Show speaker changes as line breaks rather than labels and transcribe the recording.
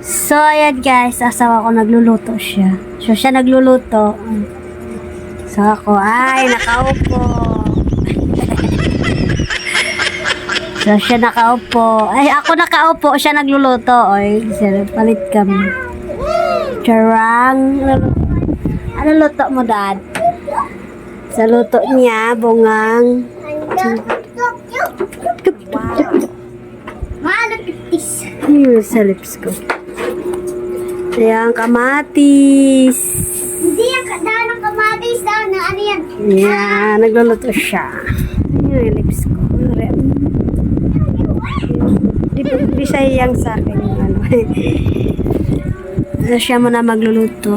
So, ayan guys, asawa ko nagluluto siya. So, siya nagluluto. So, ako ay nakaupo. So, siya nakaupo. Ay, ako nakaupo, siya nagluluto. Oy, siya, palit kami. Charang. Ano luto mo, Dad? Sa luto niya, bungang.
Malapit-is.
Ayun, sa lips ko. Ayan, kamatis.
Hindi yan dahil ng kamatis dahil na ano yan.
Ayan, nagluluto siya. Ayan, yung lips ko. Di siya iyang sa akin. Ano. Siya mo na magluluto.